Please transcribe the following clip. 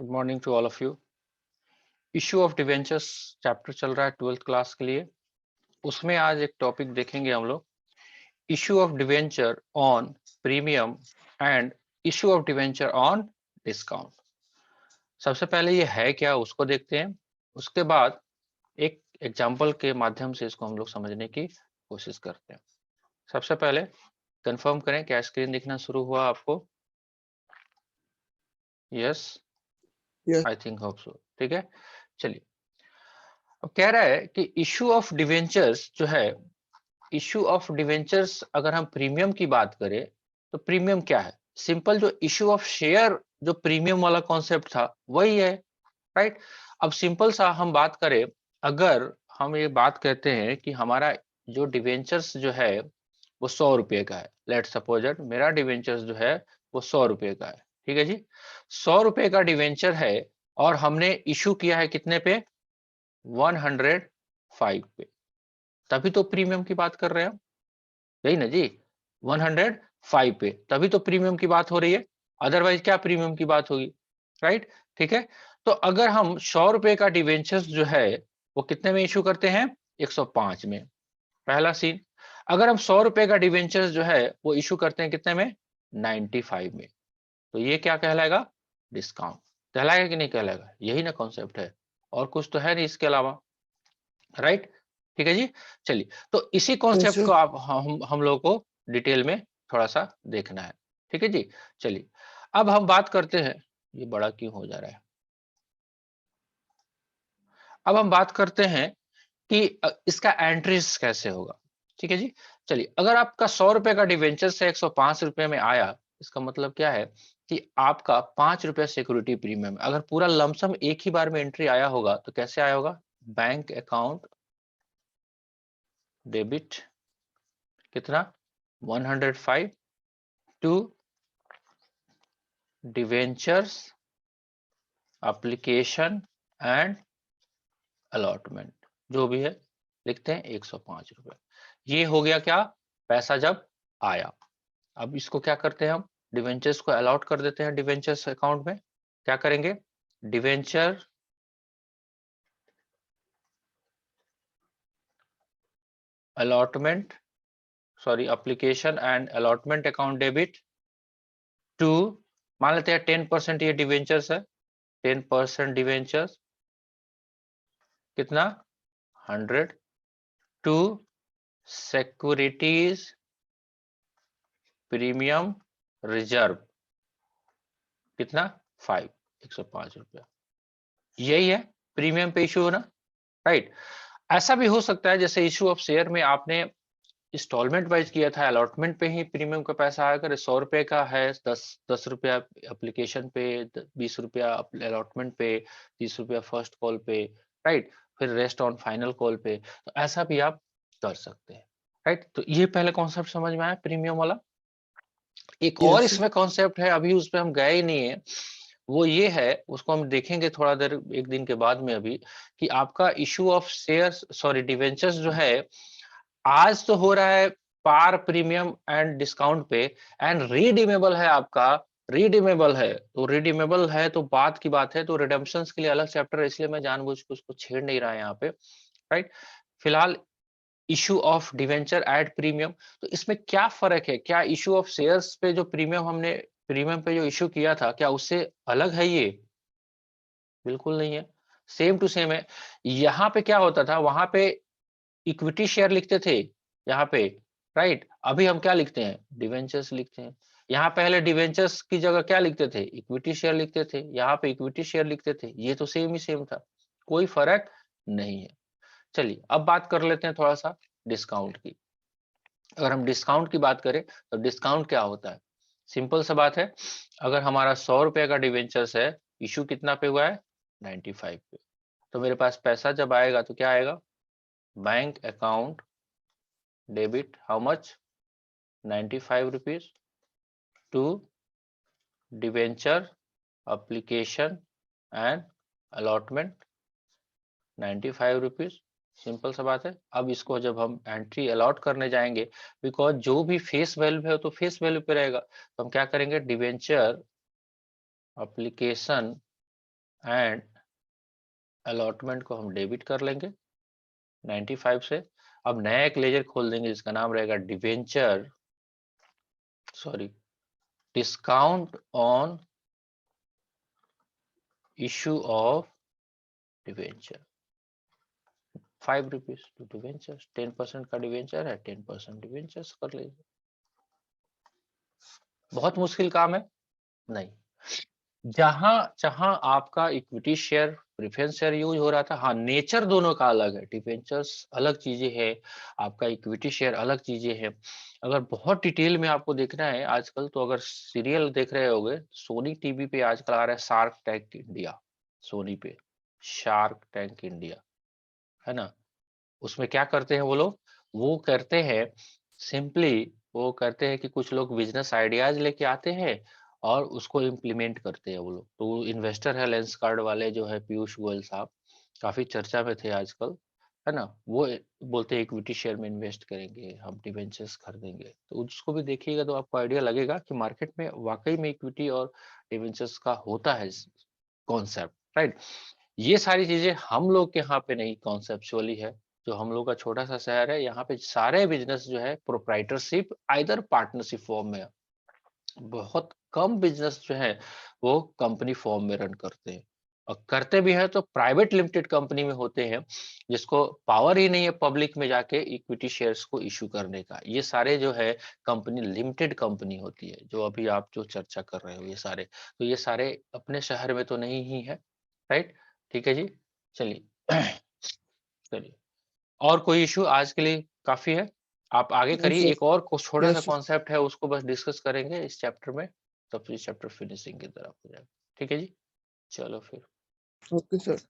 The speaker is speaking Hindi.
Good morning to all of you. Issue of debentures chapter चल रहा है 12th क्लास के लिए। उसमें आज एक टॉपिक देखेंगे हम लोग, issue of debenture on premium and issue of debenture on discount. सबसे पहले ये है क्या उसको देखते हैं, उसके बाद एक एग्जाम्पल के माध्यम से इसको हम लोग समझने की कोशिश करते हैं। सबसे पहले कंफर्म करें क्या स्क्रीन दिखना शुरू हुआ आपको? Yes, I think hope so. ठीक है, चलिए। अब कह रहा है कि इश्यू ऑफ डिवेंचर्स जो है, इश्यू ऑफ डिवेंचर्स अगर हम प्रीमियम की बात करें तो प्रीमियम क्या है? सिंपल जो इश्यू ऑफ शेयर जो प्रीमियम वाला कॉन्सेप्ट था वही है, राइट। अब सिंपल सा हम बात करें, अगर हम ये बात कहते हैं कि हमारा जो डिवेंचर्स जो है वो 100 रुपए का है, लेट सपोज इट मेरा डिवेंचर्स जो है वो 100 रुपए का है। ठीक है जी, 100 रुपए का डिवेंचर है और हमने इशू किया है कितने पे? 105 पे। तभी तो प्रीमियम की बात कर रहे हैं हम, यही ना जी। 105 पे तभी तो प्रीमियम की बात हो रही है, अदरवाइज क्या प्रीमियम की बात होगी, राइट। ठीक है, तो अगर हम 100 रुपए का डिवेंचर्स जो है वो कितने में इशू करते हैं? 105 में, पहला सीन। अगर हम 100 रुपए का डिवेंचर्स जो है वो इशू करते हैं कितने में? 95 में, तो ये क्या कहलाएगा? डिस्काउंट कहलाएगा कि नहीं कहलाएगा? यही ना कॉन्सेप्ट है, और कुछ तो है नहीं इसके अलावा, राइट। ठीक है जी, चलिए। तो इसी कॉन्सेप्ट को आप हम लोगों को डिटेल में थोड़ा सा देखना है। ठीक है जी, चलिए। अब हम बात करते हैं, ये बड़ा क्यों हो जा रहा है? अब हम बात करते हैं कि इसका एंट्रीज कैसे होगा। ठीक है जी, चलिए। अगर आपका 100 रुपए का डिवेंचर से 105 रुपए में आया, इसका मतलब क्या है कि आपका 5 रुपए सिक्योरिटी प्रीमियम, अगर पूरा लमसम एक ही बार में एंट्री आया होगा तो कैसे आया होगा? बैंक अकाउंट डेबिट कितना? 105 to debentures application and allotment, जो भी है लिखते हैं 105 रुपए। ये हो गया क्या? पैसा जब आया। अब इसको क्या करते हैं हम? डिवेंचर्स को अलॉट कर देते हैं डिवेंचर्स अकाउंट में। क्या करेंगे? Debenture allotment, sorry application and allotment account debit to, मान लेते हैं 10% ये डिवेंचर्स है, 10% डिवेंचर्स कितना? 100 टू सिक्योरिटीज प्रीमियम रिजर्व कितना? 5, 105 रुपया। यही है प्रीमियम पे इशू होना, राइट। ऐसा भी हो सकता है जैसे इशू ऑफ शेयर में आपने इंस्टॉलमेंट वाइज किया था, अलॉटमेंट पे ही प्रीमियम का पैसा आया। अगर 100 रुपए का है, 10 रुपया एप्लीकेशन पे, 20 रुपया अलॉटमेंट पे, 30 रुपया फर्स्ट कॉल पे, राइट, फिर रेस्ट ऑन फाइनल कॉल पे, तो ऐसा भी आप कर सकते हैं, राइट। तो ये पहले कॉन्सेप्ट समझ में आया प्रीमियम वाला। एक और इसमें कॉन्सेप्ट है, अभी उस पर हम गए ही नहीं है, वो ये है, उसको हम देखेंगे थोड़ा देर एक दिन के बाद में अभी, कि आपका issue of shares, sorry debentures जो है आज तो हो रहा है पार प्रीमियम एंड डिस्काउंट पे, एंड रिडीमेबल है आपका, रिडीमेबल है। तो रिडीमेबल है तो बात की बात है, तो रिडेम्पशंस के लिए अलग चैप्टर है, इसलिए मैं जानबूझ के उसको छेड़ नहीं रहा यहाँ पे, राइट। फिलहाल issue of debenture at premium, तो इसमें क्या फर्क है? क्या इशू ऑफ शेयर्स पे जो प्रीमियम हमने प्रीमियम पे जो इशू किया था, क्या उससे अलग है ये? बिल्कुल नहीं है, सेम टू सेम है। यहाँ पे क्या होता था, वहां पे इक्विटी शेयर लिखते थे यहाँ पे, राइट। अभी हम क्या लिखते हैं? डिवेंचर्स लिखते हैं। यहाँ पहले डिवेंचर्स की जगह क्या लिखते थे? इक्विटी शेयर लिखते थे, यहाँ पे इक्विटी शेयर लिखते थे। ये तो सेम ही सेम था, कोई फर्क नहीं है। चलिए अब बात कर लेते हैं थोड़ा सा डिस्काउंट की। अगर हम डिस्काउंट की बात करें तो डिस्काउंट क्या होता है? सिंपल सा बात है, अगर हमारा 100 रुपए का डिवेंचर्स है, इशू कितना पे हुआ है? 95 पे, तो मेरे पास पैसा जब आएगा तो क्या आएगा? Bank account debit how much? 95 rupees to debenture application and allotment 95 rupees. Simple सा बात है। अब इसको जब हम एंट्री अलॉट करने जाएंगे, बिकॉज जो भी फेस वैल्यू है तो फेस वैल्यू पे रहेगा, तो हम क्या करेंगे? डिवेंचर एप्लीकेशन एंड अलॉटमेंट को हम डेबिट कर लेंगे 95 से। अब नया एक लेजर खोल देंगे जिसका नाम रहेगा debenture, sorry, discount on issue of debenture, 5 rupees to debenture, 10% का डिवेंचर है, 10% डिवेंचर्स कर लीजिए। बहुत मुश्किल काम है नहीं। जहां जहां आपका equity share preference share use हो रहा था, हाँ नेचर दोनों का अलग है, डिवेंचर्स अलग चीजें है, आपका इक्विटी शेयर अलग चीजें है। अगर बहुत डिटेल में आपको देखना है आजकल, तो अगर सीरियल देख रहे होगे, सोनी टीवी पे आजकल आ रहा है शार्क टैंक इंडिया, सोनी पे शार्क टैंक इंडिया, है ना। उसमें क्या करते हैं वो लोग, वो करते हैं सिंपली, वो करते हैं कि कुछ लोग बिजनेस आइडियाज लेके आते हैं और उसको इम्प्लीमेंट करते हैं वो लोग। तो इन्वेस्टर है लेंस कार्ड वाले जो है पीयूष गोयल साहब, काफी चर्चा में थे आजकल, है ना। वो बोलते हैं इक्विटी शेयर में इन्वेस्ट करेंगे, हम डिवेंचर्स खरीदेंगे। तो उसको भी देखिएगा तो आपको आइडिया लगेगा कि मार्केट में वाकई में इक्विटी और डिवेंचर्स का होता है कॉन्सेप्ट, राइट। ये सारी चीजें हम लोग के यहाँ पे नहीं कॉन्सेप्चुअली है। जो हम लोग का छोटा सा शहर है, यहाँ पे सारे बिजनेस जो है प्रोप्राइटरशिप आइदर पार्टनरशिप फॉर्म में है। बहुत कम बिजनेस जो है वो कंपनी फॉर्म में रन करते हैं, और करते भी हैं तो प्राइवेट लिमिटेड कंपनी में होते हैं, जिसको पावर ही नहीं है पब्लिक में जाके इक्विटी शेयर्स को इशू करने का। ये सारे जो है कंपनी लिमिटेड कंपनी होती है, जो अभी आप जो चर्चा कर रहे हो ये सारे, तो ये सारे अपने शहर में तो नहीं ही है, राइट। ठीक है जी, चलिए चलिए, और कोई इशू आज के लिए काफी है, आप आगे यस करिए। सर, एक और छोटा सा यस सर, कॉन्सेप्ट है, उसको बस डिस्कस करेंगे इस चैप्टर में, तब फिर चैप्टर फिनिशिंग की तरफ हो जाएगा। ठीक है जी, चलो फिर। Okay sir.